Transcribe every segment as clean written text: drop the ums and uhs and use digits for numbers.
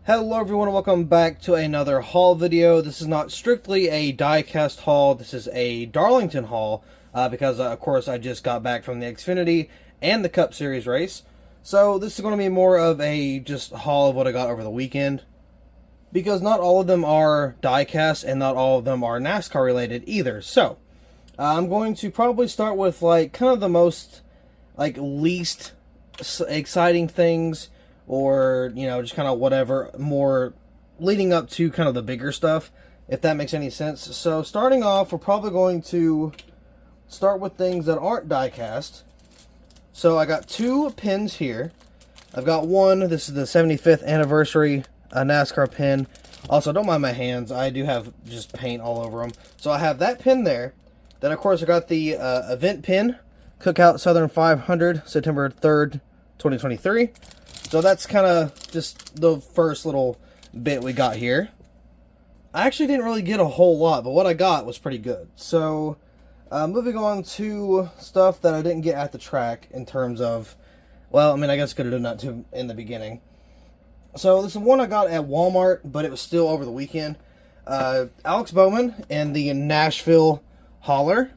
Hello everyone, and welcome back to another haul video. This is not strictly a diecast haul, this is a Darlington haul, because of course I just got back from the Xfinity and the Cup Series race. So this is going to be more of a just haul of what I got over the weekend, because not all of them are diecast and not all of them are NASCAR related either. So I'm going to probably start with like kind of the most least exciting things, or just kind of whatever, more leading up to kind of the bigger stuff, if that makes any sense. So starting off, we're probably going to start with things that aren't diecast. So I got two pins here. I've got one, this is the 75th anniversary NASCAR pin. Also, don't mind my hands, I do have just paint all over them. So I have that pin there. Then of course I got the event pin, Cookout Southern 500, September 3rd, 2023. So that's kind of just the first little bit we got here. I actually didn't really get a whole lot, but what I got was pretty good. So moving on to stuff that I didn't get at the track in terms of, well, I mean, I guess I could have done that too in the beginning. So this is one I got at Walmart, but it was still over the weekend. Alex Bowman and the Nashville Hauler.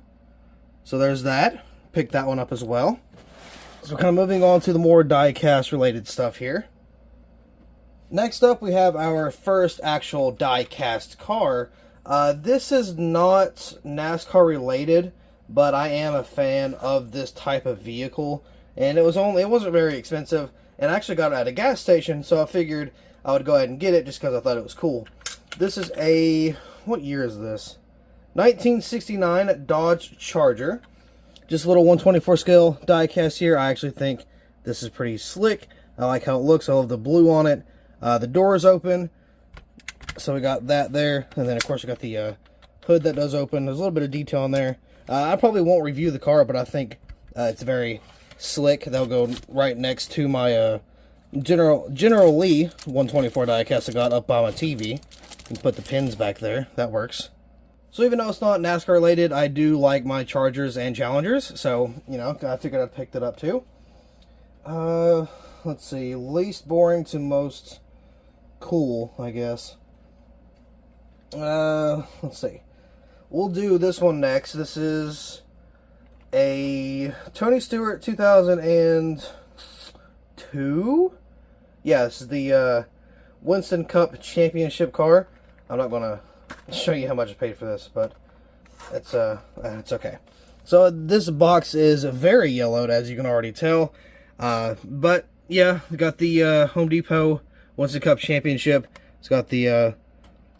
So there's that. Picked that one up as well. So kind of moving on to the more die-cast related stuff here. Next up, we have our first actual die-cast car. This is not NASCAR related, but I am a fan of this type of vehicle, and it wasn't very expensive, and I actually got it at a gas station, so I figured I would go ahead and get it just because I thought it was cool. This is a, what year is this? 1969 Dodge Charger. Just a little 124 scale die-cast here. I actually think this is pretty slick. I like how it looks. I love the blue on it. The door is open, so we got that there. And then, of course, we got the hood that does open. There's a little bit of detail in there. I probably won't review the car, but I think it's very slick. That'll go right next to my General Lee 124 die-cast I got up by my TV. And put the pins back there. That works. So even though it's not NASCAR related, I do like my Chargers and Challengers. So, I figured I'd pick that up too. Let's see. Least boring to most cool, I guess. Let's see. We'll do this one next. This is a Tony Stewart 2002? Yeah, this is the Winston Cup Championship car. I'm not going to show you how much I paid for this, but it's okay. So this box is very yellowed, as you can already tell, but yeah, we got the Home Depot Winston Cup Championship. It's got the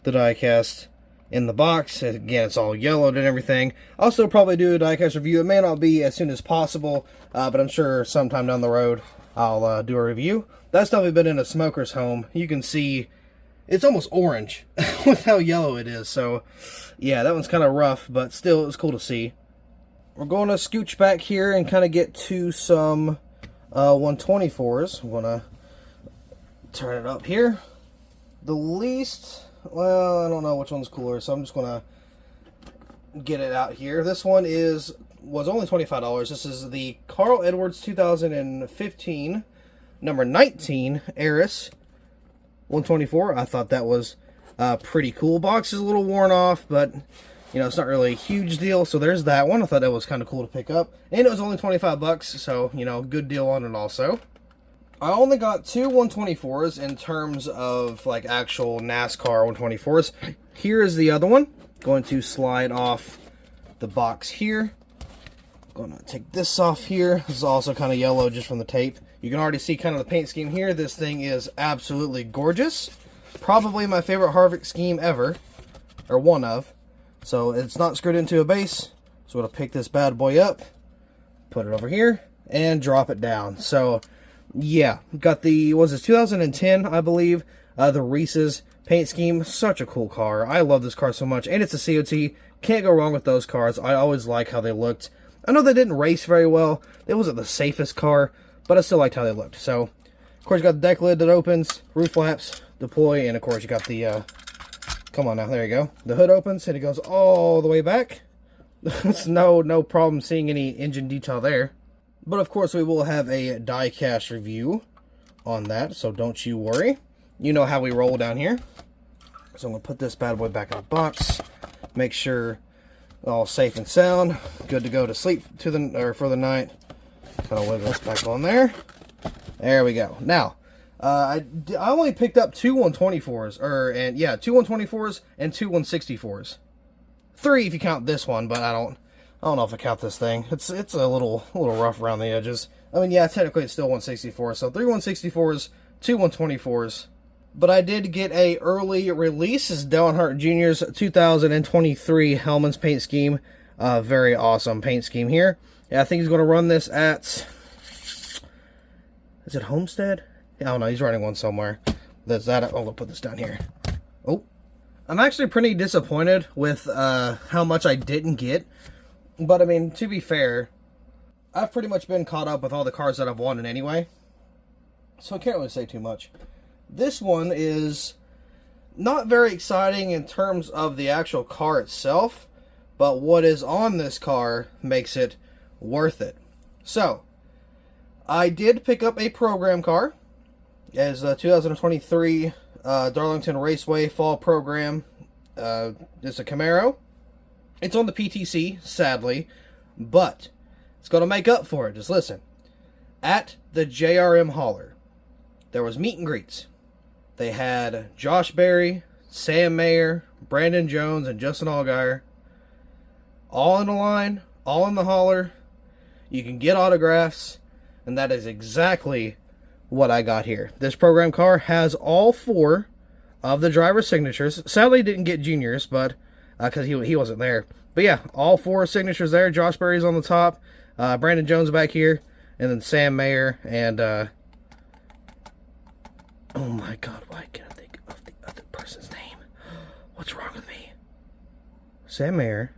diecast in the box. Again, it's all yellowed and everything. I'll still probably do a diecast review. It may not be as soon as possible, but I'm sure sometime down the road I'll do a review. That's definitely been in a smoker's home. You can see it's almost orange with how yellow it is. So, yeah, that one's kind of rough, but still, it was cool to see. We're going to scooch back here and kind of get to some 124s. I'm going to turn it up here. The least, well, I don't know which one's cooler, so I'm just going to get it out here. This one was only $25. This is the Carl Edwards 2015, number 19, Eris 124. I thought that was pretty cool. Box is a little worn off, but it's not really a huge deal. So there's that one. I thought that was kind of cool to pick up, and it was only 25 bucks, so good deal on it also. I only got two 124s in terms of like actual NASCAR 124s. Here is the other one. Going to slide off the box here. Going to take this off here. This is also kind of yellow just from the tape. You can already see kind of the paint scheme here. This thing is absolutely gorgeous. Probably my favorite Harvick scheme ever, or one of. So it's not screwed into a base. So I'm going to pick this bad boy up, put it over here, and drop it down. So yeah, got the, was this 2010, I believe, the Reese's paint scheme. Such a cool car. I love this car so much, and it's a COT. Can't go wrong with those cars. I always like how they looked. I know they didn't race very well. It wasn't the safest car, but I still liked how they looked. So, of course, you got the deck lid that opens, roof flaps, deploy, and of course, you got the, come on now, there you go. The hood opens, and it goes all the way back. There's no problem seeing any engine detail there. But, of course, we will have a die-cast review on that, so don't you worry. you know how we roll down here. So I'm going to put this bad boy back in the box. Make sure all safe and sound. Good to go to sleep for the night. Kind of leave this back on there. There we go. Now, I only picked up two 124s, two 124s and two 164s. 3 if you count this one, but I don't know if I count this thing. It's a little rough around the edges. I mean, yeah, technically it's still 164, so 3 164s, 2 124s. But I did get a early release. This is Dale Earnhardt Jr.'s 2023 Hellman's paint scheme. Very awesome paint scheme here. Yeah, I think he's going to run this at... Is it Homestead? I don't know. He's running one somewhere. That's that. I'm going to put this down here. Oh. I'm actually pretty disappointed with how much I didn't get. But, I mean, to be fair, I've pretty much been caught up with all the cars that I've wanted anyway. So I can't really say too much. This one is not very exciting in terms of the actual car itself. But what is on this car makes it worth it. So, I did pick up a program car as the 2023 Darlington Raceway Fall Program. It's a Camaro. It's on the PTC, sadly, but it's going to make up for it. Just listen. At the JRM hauler, there was meet and greets. They had Josh Berry, Sam Mayer, Brandon Jones, and Justin Allgaier all in the line, all in the hauler. You can get autographs. And that is exactly what I got here. This program car has all 4 of the driver's signatures. Sadly, didn't get Junior's, but because he wasn't there. But yeah, all 4 signatures there. Josh Berry's on the top, Brandon Jones back here, and then Sam Mayer and oh my God, why can't I think of the other person's name? What's wrong with me? Sam Mayer,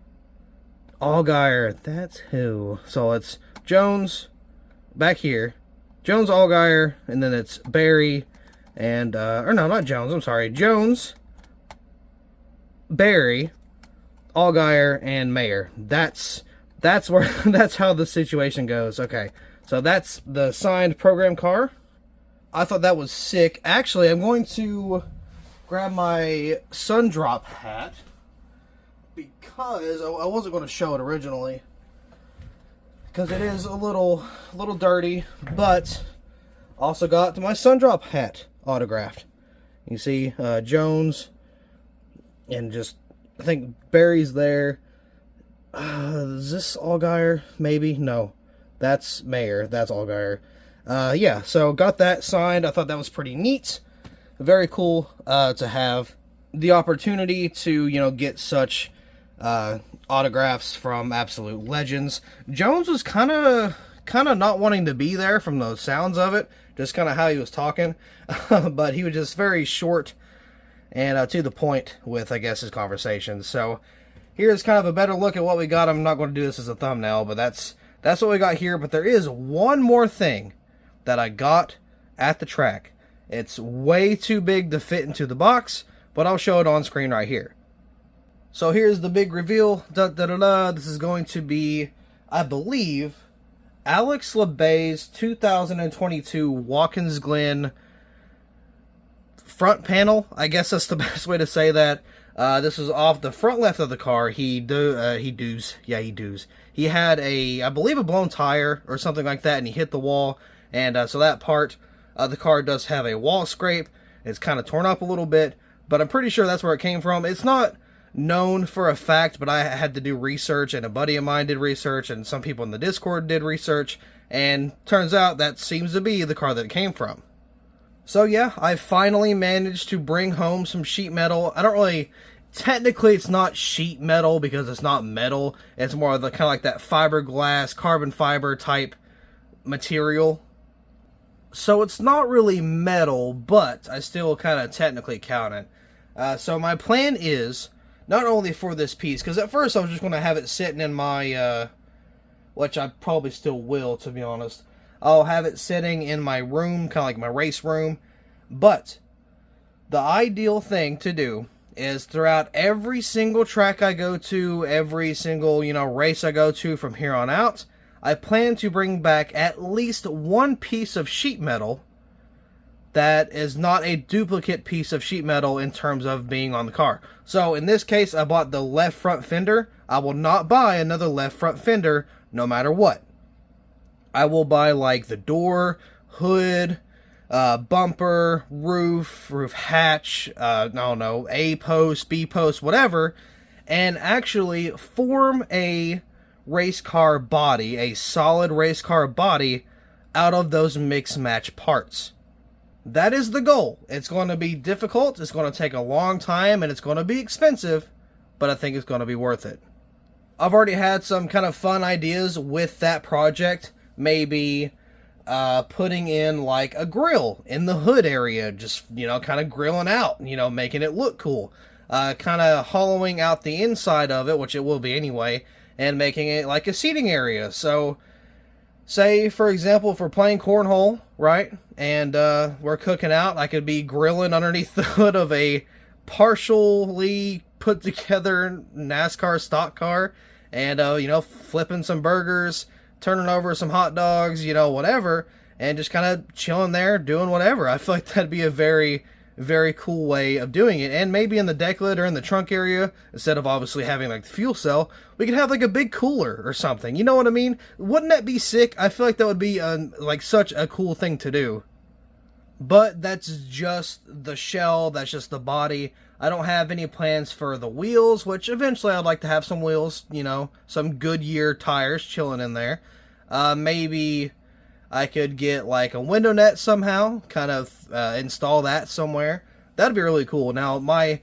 Allgaier. That's who. So it's Jones. Back here, Jones, Allgaier, and then it's Berry, and, or no, not Jones, I'm sorry, Jones, Berry, Allgaier, and Mayer. That's where, that's how the situation goes. Okay, so that's the signed program car. I thought that was sick. Actually, I'm going to grab my Sundrop hat, because I wasn't going to show it originally. Because it is a little dirty, but also got my Sundrop hat autographed. You see Jones, and just, I think Barry's there. Is this Allgaier? Maybe? No. That's Mayer. That's Allgaier. Yeah, so got that signed. I thought that was pretty neat. Very cool to have the opportunity to, get such autographs from absolute legends. Jones was kind of not wanting to be there from the sounds of it, just kind of how he was talking, but he was just very short and to the point with, I guess, his conversations. So here's kind of a better look at what we got. I'm not going to do this as a thumbnail, but that's what we got here. But there is one more thing that I got at the track. It's way too big to fit into the box, but I'll show it on screen right here. So here's the big reveal. This is going to be, I believe, Alex LeBay's 2022 Watkins Glen front panel. I guess that's the best way to say that. This is off the front left of the car. He had I believe a blown tire or something like that, and he hit the wall. And so that part of the car does have a wall scrape. It's kind of torn up a little bit, but I'm pretty sure that's where it came from. It's not known for a fact, but I had to do research, and a buddy of mine did research, and some people in the Discord did research, and turns out that seems to be the car that it came from. So yeah, I finally managed to bring home some sheet metal. I don't really, technically it's not sheet metal because it's not metal. It's more of the kind of like that fiberglass, carbon fiber type material. So it's not really metal, but I still kind of technically count it. So my plan is, not only for this piece, because at first I was just going to have it sitting in my, which I probably still will, to be honest. I'll have it sitting in my room, kind of like my race room. But the ideal thing to do is throughout every single track I go to, every single, race I go to from here on out, I plan to bring back at least one piece of sheet metal that is not a duplicate piece of sheet metal in terms of being on the car. So in this case, I bought the left front fender. I will not buy another left front fender no matter what. I will buy like the door, hood, bumper, roof hatch, I don't know, A post, B post, whatever, and actually form a race car body, a solid race car body out of those mix match parts. That is the goal. It's going to be difficult, it's going to take a long time, and it's going to be expensive, but I think it's going to be worth it. I've already had some kind of fun ideas with that project. Maybe putting in like a grill in the hood area, just, you know, kind of grilling out, you know, making it look cool. Kind of hollowing out the inside of it, which it will be anyway, and making it like a seating area. So, say, for example, if we're playing cornhole, right, and we're cooking out, I could be grilling underneath the hood of a partially put together NASCAR stock car, and, you know, flipping some burgers, turning over some hot dogs, you know, whatever, and just kind of chilling there, doing whatever. I feel like that'd be a very, very cool way of doing it. And maybe in the deck lid or in the trunk area, instead of obviously having like the fuel cell, we could have like a big cooler or something. You know what I mean? Wouldn't that be sick? I feel like that would be like such a cool thing to do. But that's just the shell, that's just the body. I don't have any plans for the wheels, which eventually I'd like to have some wheels, you know, some Goodyear tires chilling in there. Maybe I could get like a window net somehow, kind of install that somewhere. That'd be really cool. Now, my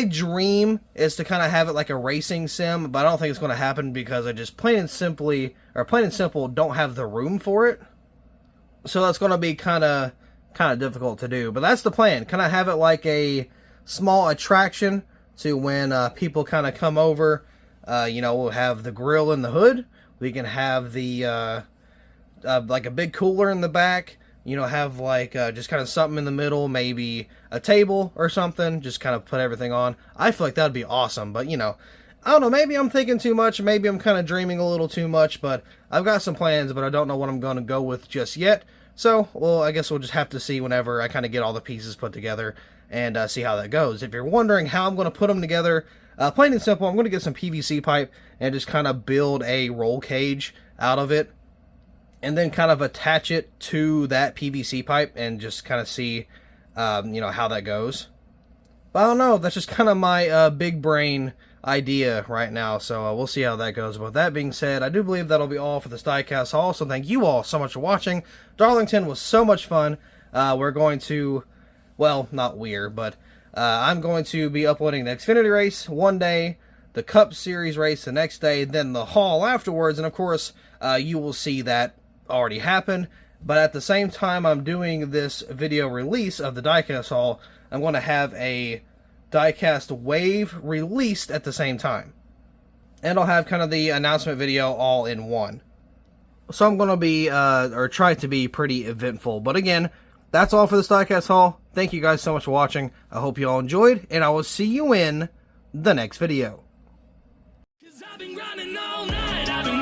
dream is to kind of have it like a racing sim, but I don't think it's going to happen because I just plain and simple don't have the room for it. So that's going to be kind of difficult to do. But that's the plan. Kind of have it like a small attraction to when people kind of come over. You know, we'll have the grill in the hood. We can have the like a big cooler in the back. You know, have like just kind of something in the middle, maybe a table or something. Just kind of put everything on. I feel like that'd be awesome. But, you know, I don't know. Maybe I'm thinking too much. Maybe I'm kind of dreaming a little too much. But I've got some plans, but I don't know what I'm going to go with just yet. So, well, I guess we'll just have to see whenever I kind of get all the pieces put together and see how that goes. If you're wondering how I'm going to put them together, plain and simple, I'm going to get some PVC pipe and just kind of build a roll cage out of it and then kind of attach it to that PVC pipe and just kind of see, you know, how that goes. But I don't know, that's just kind of my big brain idea right now, so we'll see how that goes. But with that being said, I do believe that'll be all for this diecast haul, so thank you all so much for watching. Darlington was so much fun. We're going to, well, not we're, but I'm going to be uploading the Xfinity race one day, the Cup Series race the next day, then the haul afterwards, and of course, you will see that already happen. But at the same time I'm doing this video release of the diecast haul, I'm going to have a diecast wave released at the same time. And I'll have kind of the announcement video all in one. So I'm going to be, or try to be pretty eventful. But again, that's all for this diecast haul. Thank you guys so much for watching. I hope you all enjoyed, and I will see you in the next video. 'Cause I've been grinding all night, I've been